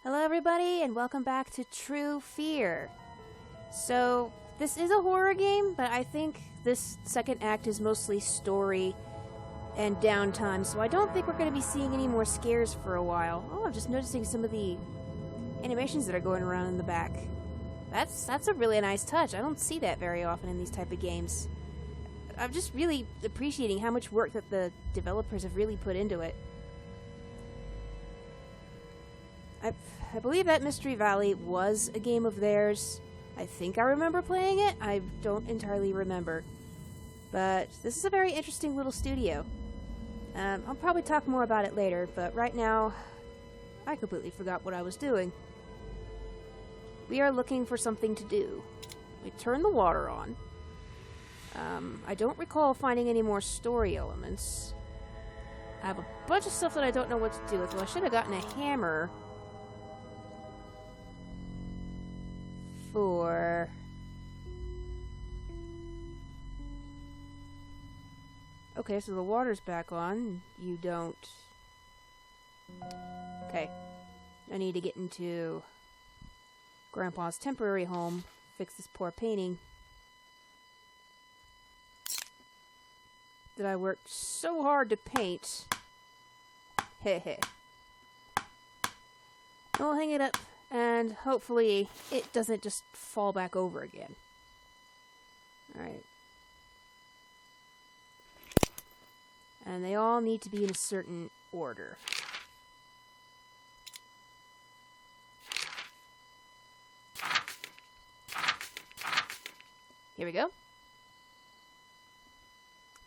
Hello everybody and welcome back to True Fear. So, this is a horror game, but I think this second act is mostly story and downtime, so I don't think we're going to be seeing any more scares for a while. Oh, I'm just noticing some of the animations that are going around in the back. That's a really nice touch. I don't see that very often in these type of games. I'm just really appreciating how much work that the developers have really put into it. I believe that Mystery Valley was a game of theirs. I think I remember playing it. I don't entirely remember. But this is a very interesting little studio. I'll probably talk more about it later, but right now, I completely forgot what I was doing. We are looking for something to do. We turn the water on. I don't recall finding any more story elements. I have a bunch of stuff that I don't know what to do with. Well, I should have gotten a hammer for... Okay, so the water's back on. You don't... Okay. I need to get into Grandpa's temporary home, fix this poor painting that I worked so hard to paint. Heh. We'll hang it up, and hopefully it doesn't just fall back over again. Alright. And they all need to be in a certain order. Here we go.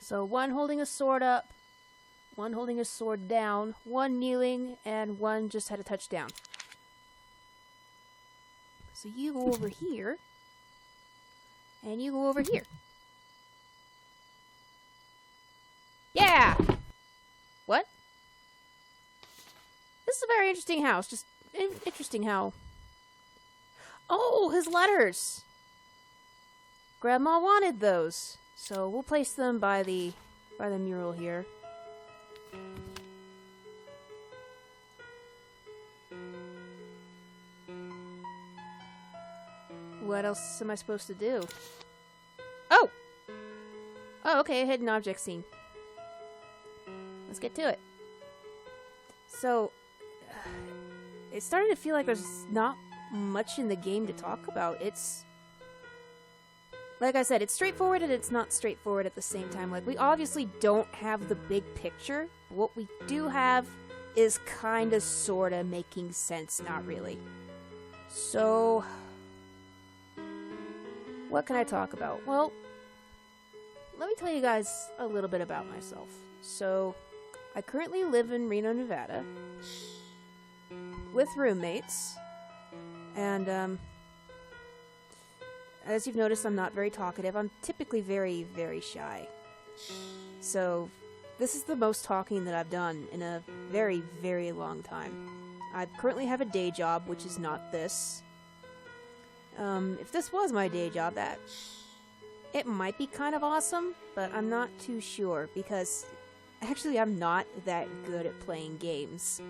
So one holding a sword up, one holding a sword down, one kneeling, and one just had a touch down. So you go over here, and you go over here. Yeah! What? This is a very interesting house. Just interesting how... Oh, his letters! Grandma wanted those. So we'll place them by the mural here. What else am I supposed to do? Oh! Oh, okay, a hidden object scene. Let's get to it. So, it started to feel like there's not much in the game to talk about. It's... Like I said, it's straightforward and it's not straightforward at the same time. Like, we obviously don't have the big picture. What we do have is kinda sorta making sense, not really. So... what can I talk about? Well, let me tell you guys a little bit about myself. So, I currently live in Reno, Nevada, with roommates, and, as you've noticed, I'm not very talkative. I'm typically very, very shy. So, this is the most talking that I've done in a very, very long time. I currently have a day job, which is not this. If this was my day job, it might be kind of awesome, but I'm not too sure, because actually I'm not that good at playing games.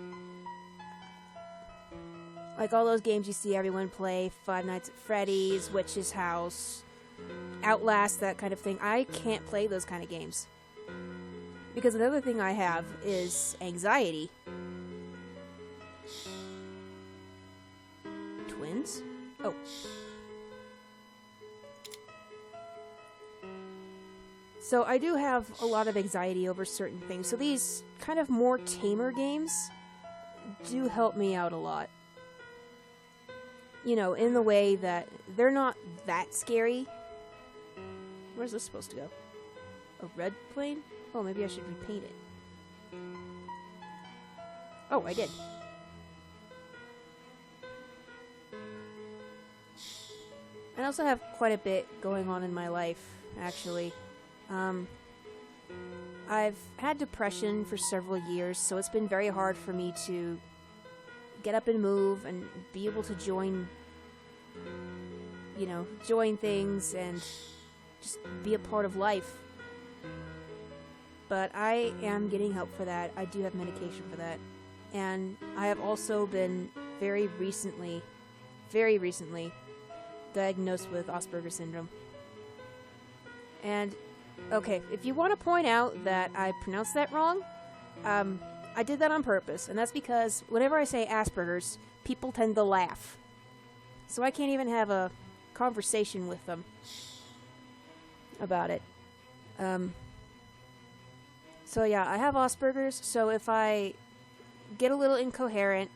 Like all those games you see everyone play, Five Nights at Freddy's, Witch's House, Outlast, that kind of thing. I can't play those kind of games. Because another thing I have is anxiety. Twins? Oh. So I do have a lot of anxiety over certain things. So these kind of more tamer games do help me out a lot. You know, in the way that they're not that scary. Where's this supposed to go? A red plane? Oh, maybe I should repaint it. Oh, I did. I also have quite a bit going on in my life, actually. I've had depression for several years, so it's been very hard for me to get up and move and be able to join things and just be a part of life. But I am getting help for that. I do have medication for that. And I have also been very recently diagnosed with Asperger's syndrome. And, okay, if you want to point out that I pronounced that wrong, I did that on purpose, and that's because whenever I say Asperger's, people tend to laugh. So I can't even have a conversation with them about it. So yeah, I have Asperger's, so if I get a little incoherent,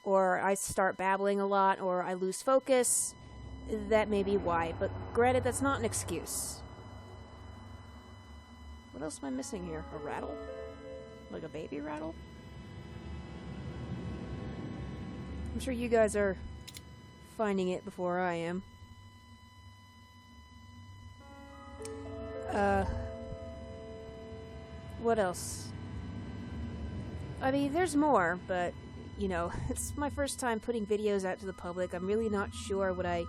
or I start babbling a lot, or I lose focus, that may be why. But granted, that's not an excuse. What else am I missing here? A rattle? Like a baby rattle? I'm sure you guys are finding it before I am. What else? I mean, there's more, but, you know, it's my first time putting videos out to the public. I'm really not sure what I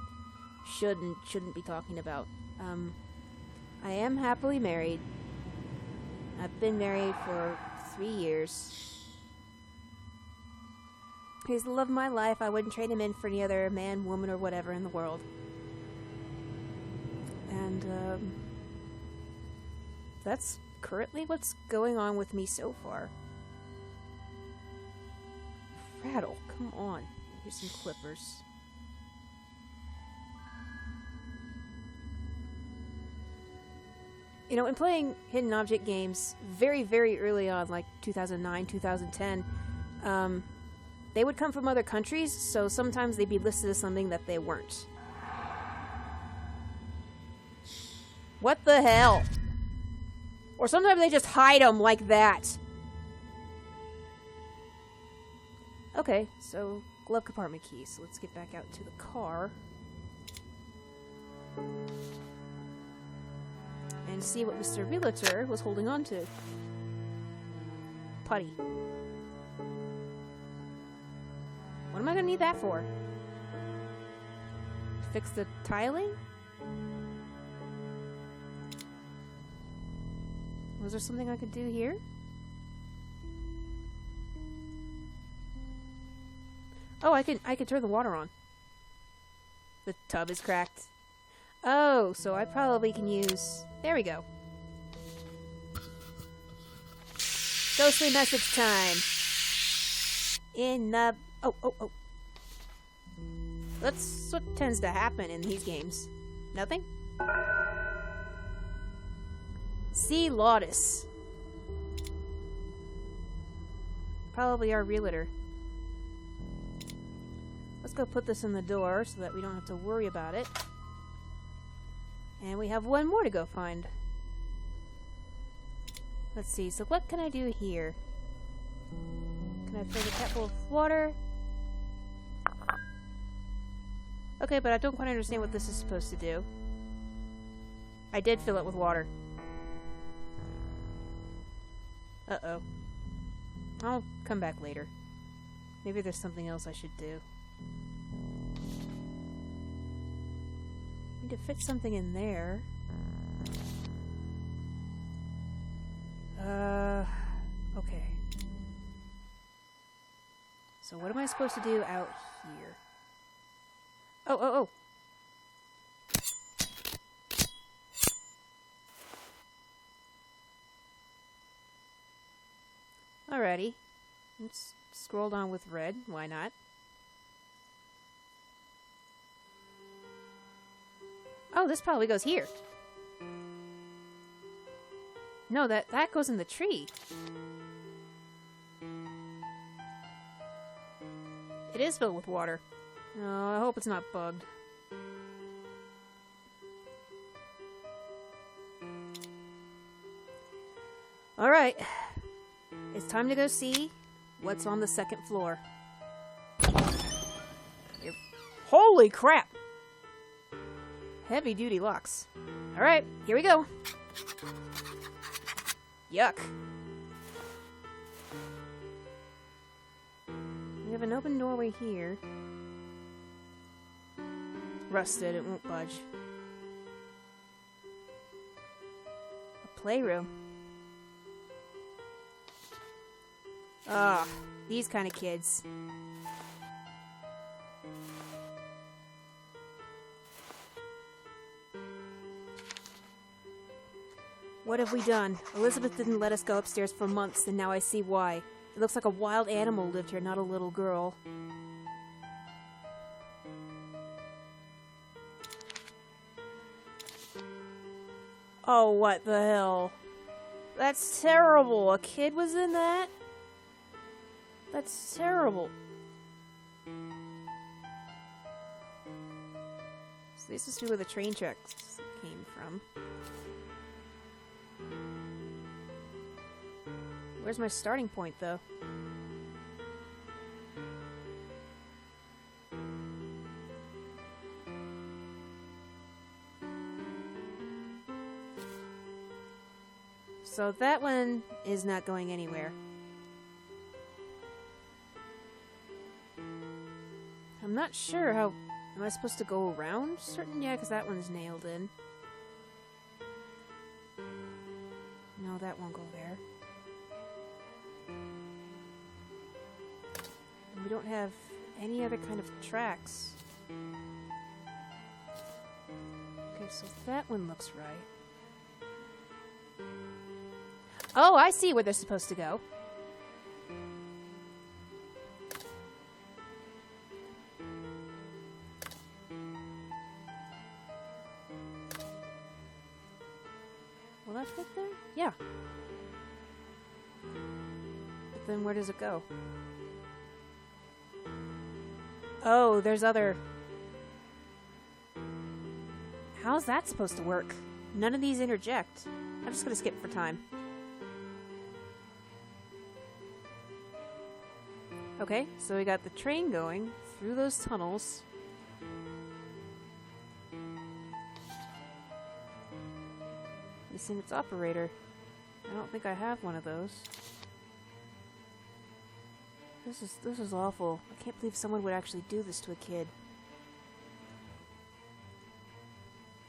should and shouldn't be talking about. I am happily married. I've been married for 3 years. He's the love of my life. I wouldn't trade him in for any other man, woman, or whatever in the world. And, that's currently what's going on with me so far. Rattle, come on. Here's some clippers. You know, in playing hidden object games very, very early on, like 2009, 2010, they would come from other countries, so sometimes they'd be listed as something that they weren't. What the hell? Or sometimes they just hide them like that. Okay, so glove compartment key. So let's get back out to the car. And see what Mr. Realtor was holding on to. Putty. What am I gonna need that for? Fix the tiling? Was there something I could do here? Oh, I can turn the water on. The tub is cracked. Oh, so I probably can use... There we go. Ghostly message time. In the... Oh. That's what tends to happen in these games. Nothing? See Lotus. Probably our realtor. Let's go put this in the door so that we don't have to worry about it. And we have one more to go find. Let's see, so what can I do here? Can I fill the cat full of water? Okay, but I don't quite understand what this is supposed to do. I did fill it with water. Uh-oh. I'll come back later. Maybe there's something else I should do. Need to fit something in there. Okay. So what am I supposed to do out here? Oh. Alrighty. Let's scroll down with red. Why not? Oh, this probably goes here. No, that goes in the tree. It is filled with water. Oh, I hope it's not bugged. Alright. It's time to go see what's on the second floor. Holy crap! Heavy duty locks. Alright, here we go. Yuck. We have an open doorway here. Rusted, it won't budge. A playroom. Ah, these kind of kids. What have we done? Elizabeth didn't let us go upstairs for months, and now I see why. It looks like a wild animal lived here, not a little girl. Oh, what the hell? That's terrible. A kid was in that? That's terrible. So this is where the train tracks came from. Where's my starting point, though? So that one is not going anywhere. I'm not sure how... Am I supposed to go around certain? Yeah, because that one's nailed in. No, that won't go there. And we don't have any other kind of tracks. Okay, so that one looks right. Oh, I see where they're supposed to go. Will that fit there? Yeah. But then where does it go? Oh, there's other... How's that supposed to work? None of these interject. I'm just gonna skip for time. Okay, so we got the train going through those tunnels. Missing its operator. I don't think I have one of those. This is awful. I can't believe someone would actually do this to a kid.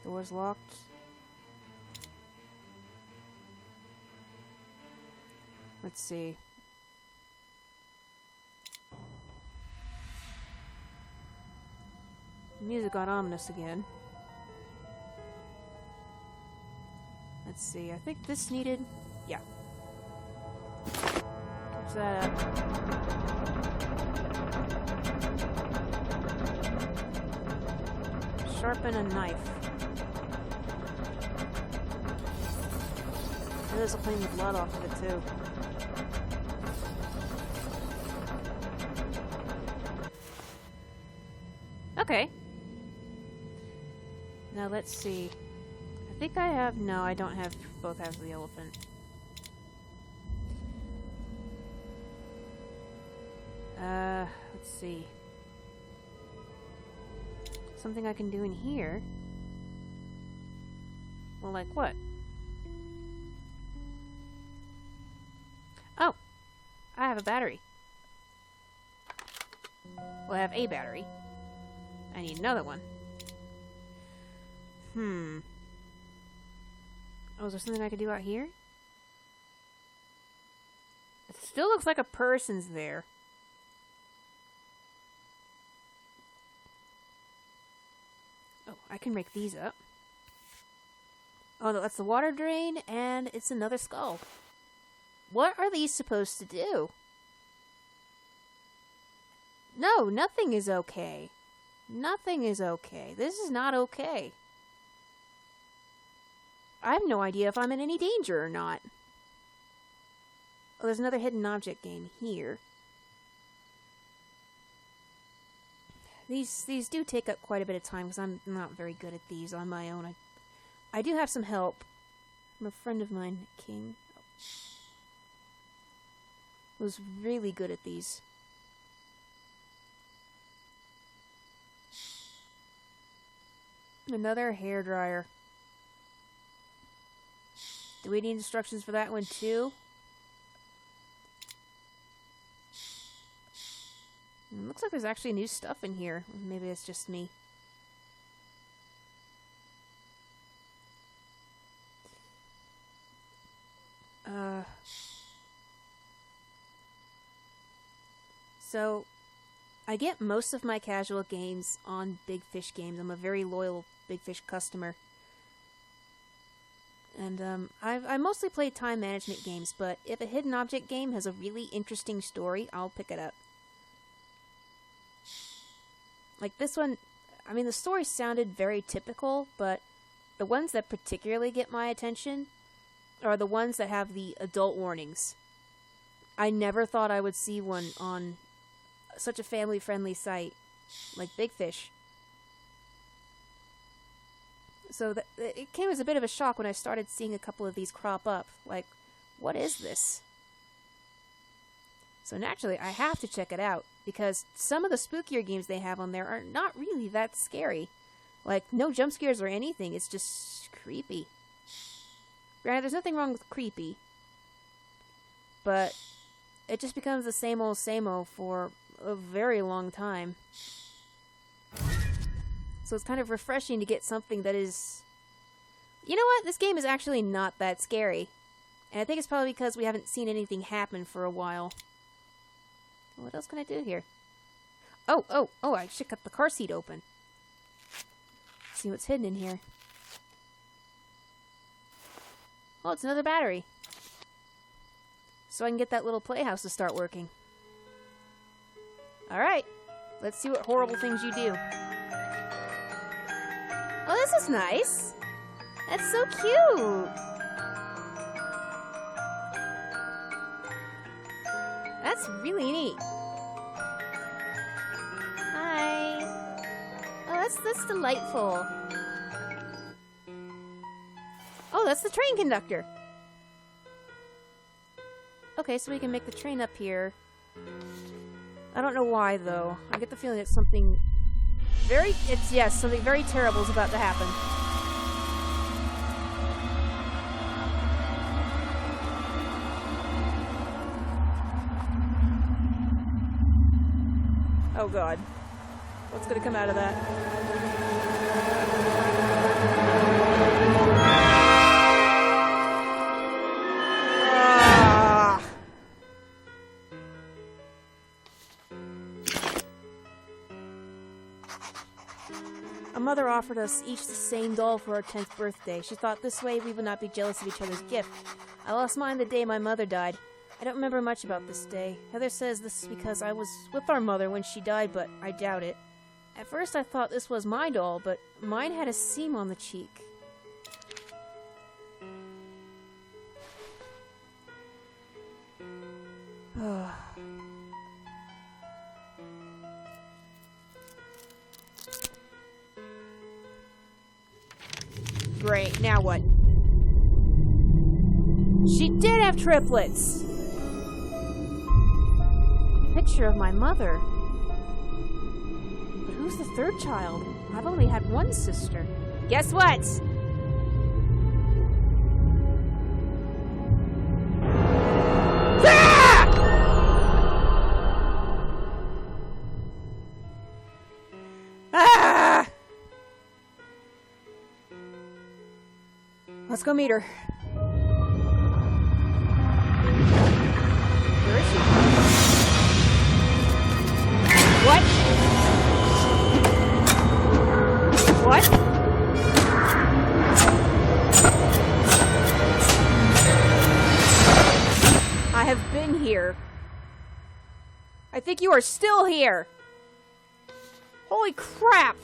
Door's locked. Let's see. Music got ominous again. Let's see, I think this needed... Yeah. Catch that up. Sharpen a knife. There's a clean the blood off of it, too. Okay. Now let's see. I think I have... No, I don't have both halves of the elephant. Let's see. Something I can do in here. Well, like what? Oh! I have a battery. Well, I have a battery. I need another one. Oh, is there something I could do out here? It still looks like a person's there. Oh, I can break these up. Oh, no, that's the water drain, and it's another skull. What are these supposed to do? No, nothing is okay. Nothing is okay. This is not okay. I have no idea if I'm in any danger or not. Oh, there's another hidden object game here. These do take up quite a bit of time because I'm not very good at these on my own. I do have some help from a friend of mine, King. Was really good at these. Another hairdryer. Do we need instructions for that one too? Looks like there's actually new stuff in here. Maybe it's just me. So, I get most of my casual games on Big Fish Games. I'm a very loyal Big Fish customer. And I mostly play time management games, but if a hidden object game has a really interesting story, I'll pick it up. Like this one, I mean, the story sounded very typical, but the ones that particularly get my attention are the ones that have the adult warnings. I never thought I would see one on such a family-friendly site like Big Fish. So it came as a bit of a shock when I started seeing a couple of these crop up. Like, what is this? So naturally, I have to check it out, because some of the spookier games they have on there are not really that scary. Like, no jump scares or anything, it's just creepy. Granted, there's nothing wrong with creepy, but it just becomes the same old for a very long time. So it's kind of refreshing to get something that is... You know what? This game is actually not that scary. And I think it's probably because we haven't seen anything happen for a while. What else can I do here? Oh, I should cut the car seat open. See what's hidden in here. Oh, it's another battery. So I can get that little playhouse to start working. Alright, let's see what horrible things you do. Oh, this is nice. That's so cute. That's really neat. Hi. Oh, that's delightful. Oh, that's the train conductor. Okay, so we can make the train up here. I don't know why, though. I get the feeling it's something something very terrible is about to happen. Oh god. What's gonna come out of that? A mother offered us each the same doll for our 10th birthday. She thought this way we would not be jealous of each other's gift. I lost mine the day my mother died. I don't remember much about this day. Heather says this is because I was with our mother when she died, but I doubt it. At first I thought this was my doll, but mine had a seam on the cheek. Great, now what? She did have triplets! Picture of my mother. But who's the third child? I've only had one sister. Guess what? Ah! Ah! Let's go meet her. Where is she? What? What? I have been here. I think you are still here. Holy crap!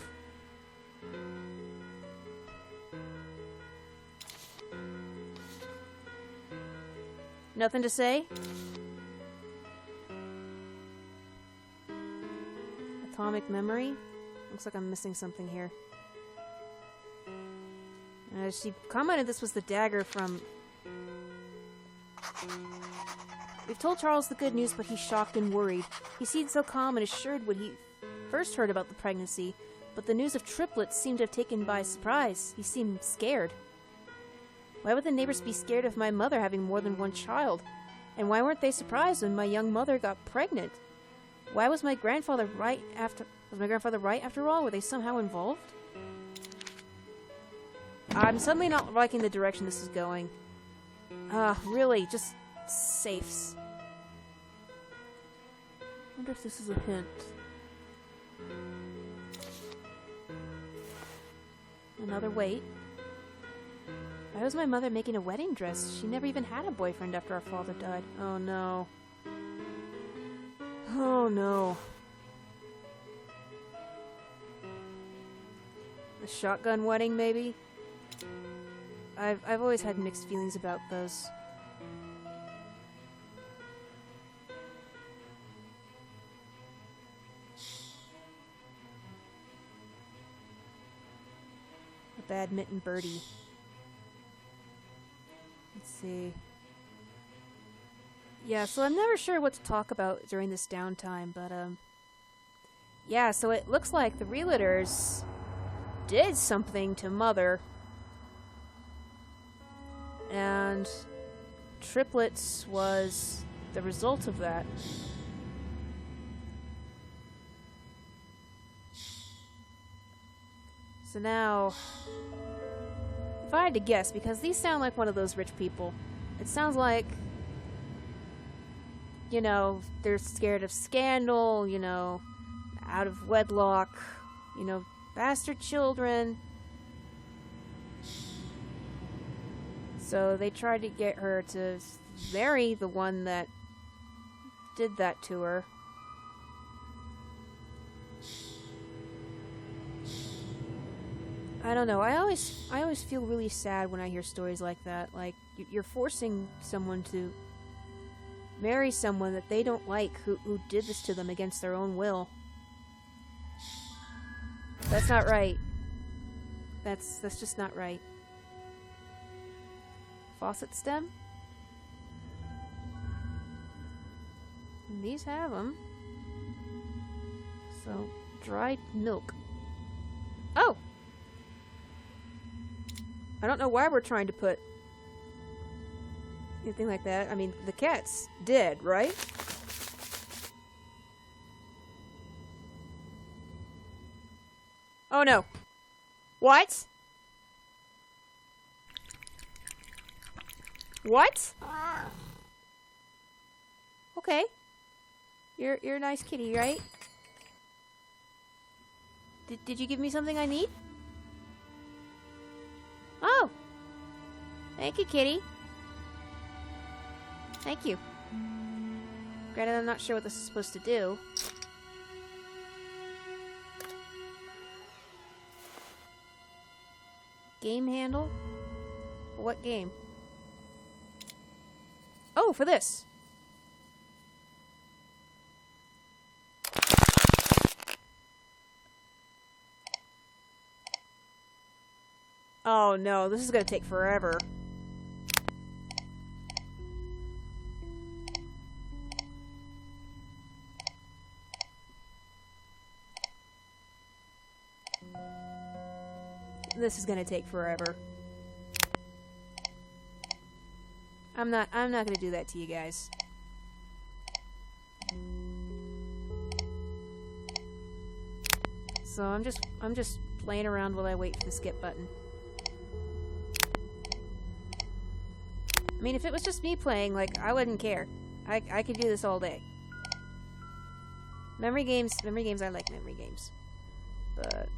Nothing to say? Atomic memory? Looks like I'm missing something here. She commented this was the dagger from... We've told Charles the good news, but he's shocked and worried. He seemed so calm and assured when he first heard about the pregnancy, but the news of triplets seemed to have taken by surprise. He seemed scared. Why would the neighbors be scared of my mother having more than one child? And why weren't they surprised when my young mother got pregnant? Why was my grandfather right after... Was my grandfather right after all? Were they somehow involved? I'm suddenly not liking the direction this is going. Really, just safes. Wonder if this is a hint. Another wait. Why was my mother making a wedding dress? She never even had a boyfriend after our father died. Oh no. Oh no. The shotgun wedding, maybe? I've always had mixed feelings about those. A badminton birdie. Let's see. Yeah, so I'm never sure what to talk about during this downtime, but yeah, so it looks like the realtors did something to Mother. And triplets was the result of that. So now, if I had to guess, because these sound like one of those rich people, it sounds like, you know, they're scared of scandal, you know, out of wedlock, you know, bastard children. So they tried to get her to marry the one that did that to her. I don't know. I always feel really sad when I hear stories like that. Like, you're forcing someone to marry someone that they don't like, who did this to them against their own will. That's not right. That's just not right. Faucet stem? And these have them. So, dried milk. Oh! I don't know why we're trying to put anything like that. I mean, the cat's dead, right? Oh no. What? What? Okay. You're a nice kitty, right? Did you give me something I need? Oh! Thank you, kitty. Thank you. Granted, I'm not sure what this is supposed to do. Game handle? What game? Oh, for this! Oh no, this is gonna take forever. This is gonna take forever. I'm not gonna do that to you guys. So I'm just playing around while I wait for the skip button. I mean, if it was just me playing, like, I wouldn't care. I could do this all day. Memory games, I like memory games. But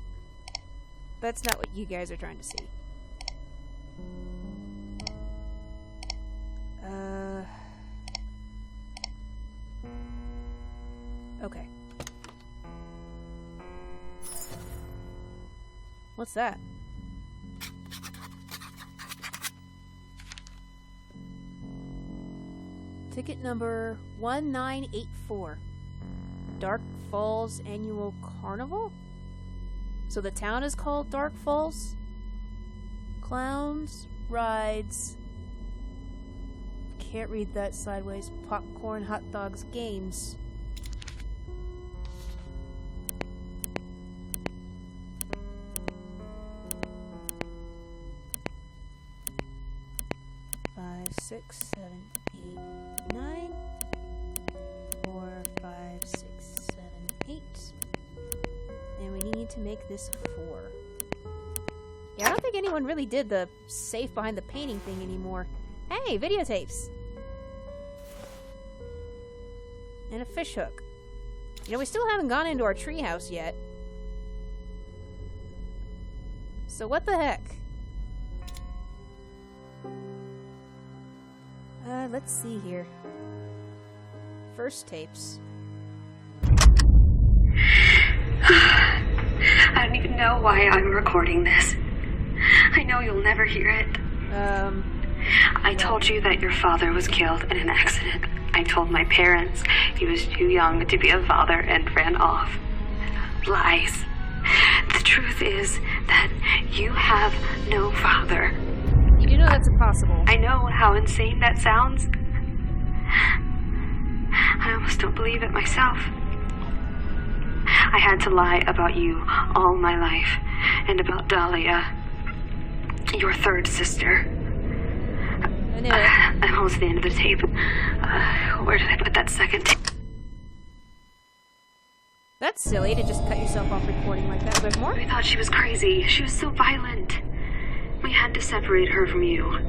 that's not what you guys are trying to see. Okay. What's that? Ticket number 1984. Dark Falls Annual Carnival? So the town is called Dark Falls? Clowns, rides. Can't read that sideways. Popcorn, hot dogs, games. Five, 6, 7, 8, 9. 4, 5, 6, 7, 8. And we need to make this 4. Yeah, I don't think anyone really did the safe behind the painting thing anymore. Hey, videotapes! And a fish hook. You know, we still haven't gone into our treehouse yet. So what the heck? Let's see here. First tapes. I don't even know why I'm recording this. I know you'll never hear it. I told you that your father was killed in an accident. I told my parents he was too young to be a father and ran off. Lies. The truth is that you have no father. You do know that's impossible. I know how insane that sounds. I almost don't believe it myself. I had to lie about you all my life, and about Dahlia, your third sister. I knew it. I'm almost at the end of the tape. Where did I put that second tape? That's silly to just cut yourself off recording like that. There's more? I thought she was crazy. She was so violent. We had to separate her from you.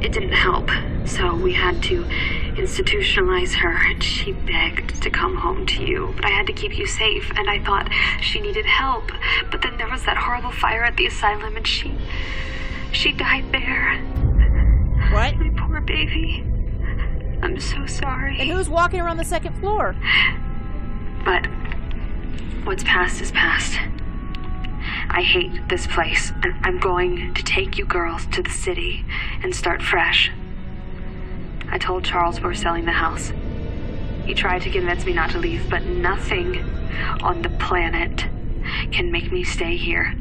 It didn't help, so we had to institutionalize her, and she begged to come home to you. But I had to keep you safe, and I thought she needed help. But then there was that horrible fire at the asylum, and she died there. What? My poor baby. I'm so sorry. And who's walking around the second floor? But what's past is past. I hate this place, and I'm going to take you girls to the city and start fresh. I told Charles we're selling the house. He tried to convince me not to leave, but nothing on the planet can make me stay here.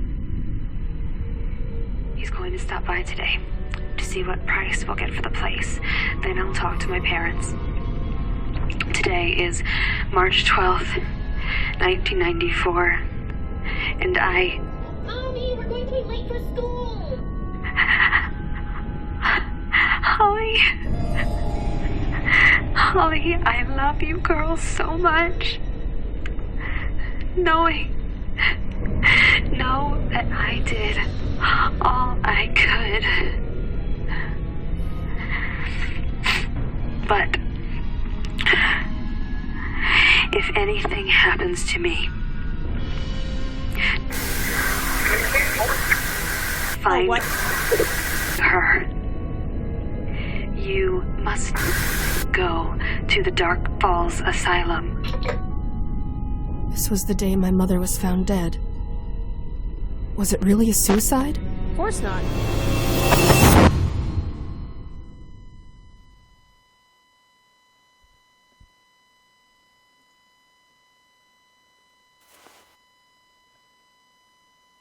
He's going to stop by today to see what price we'll get for the place. Then I'll talk to my parents. Today is March 12th, 1994, and Mommy, we're going to be late for school! Holly, I love you girls so much. Know that I did all I could. But if anything happens to me, find her. You must go to the Dark Falls Asylum. This was the day my mother was found dead. Was it really a suicide? Of course not.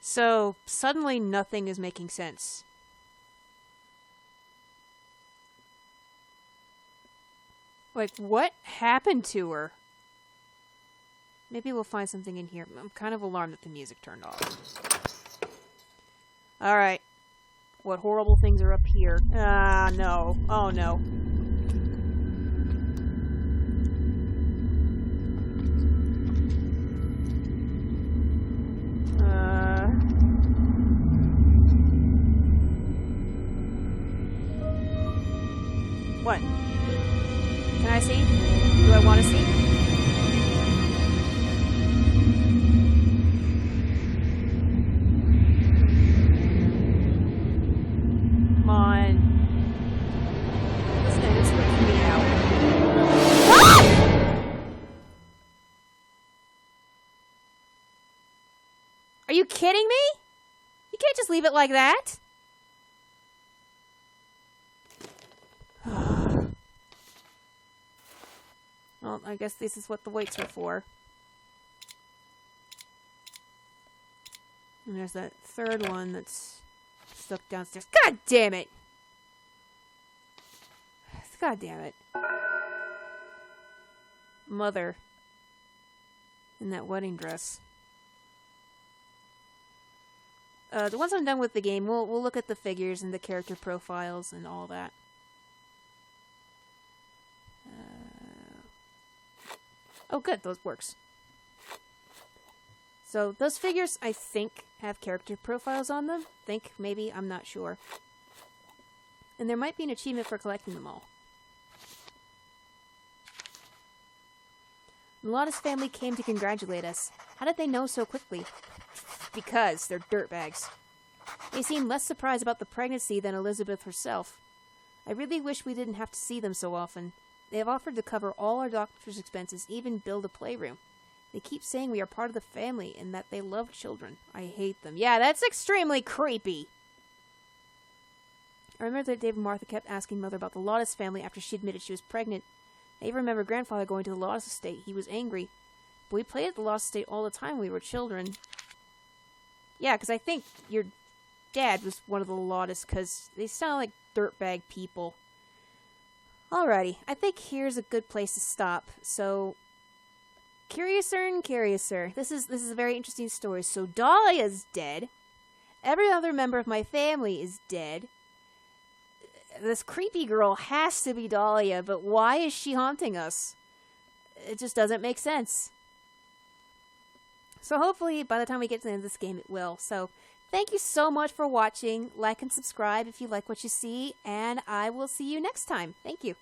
So, suddenly nothing is making sense. Like, what happened to her? Maybe we'll find something in here. I'm kind of alarmed that the music turned off. Alright. What horrible things are up here? Ah, no. Oh, no. What? Can I see? Do I want to see? Come on. Listen, it's freaking me out. Ah! Are you kidding me? You can't just leave it like that. Well, I guess this is what the weights are for. And there's that third one that's stuck downstairs. God damn it! God damn it. Mother. In that wedding dress. Once I'm done with the game, we'll look at the figures and the character profiles and all that. Oh, good. Those works. So, those figures, I think, have character profiles on them. Maybe, I'm not sure. And there might be an achievement for collecting them all. Mulata's family came to congratulate us. How did they know so quickly? Because they're dirtbags. They seemed less surprised about the pregnancy than Elizabeth herself. I really wish we didn't have to see them so often. They have offered to cover all our doctor's expenses, even build a playroom. They keep saying we are part of the family and that they love children. I hate them. Yeah, that's extremely creepy. I remember that Dave and Martha kept asking Mother about the Lotus family after she admitted she was pregnant. I even remember Grandfather going to the Lotus estate. He was angry. But we played at the Lotus estate all the time when we were children. Yeah, because I think your dad was one of the Lotus, because they sound like dirtbag people. Alrighty, I think here's a good place to stop. So, curiouser and curiouser. This is a very interesting story. So Dahlia's dead. Every other member of my family is dead. This creepy girl has to be Dahlia, but why is she haunting us? It just doesn't make sense. So hopefully by the time we get to the end of this game it will. So thank you so much for watching. Like and subscribe if you like what you see, and I will see you next time. Thank you.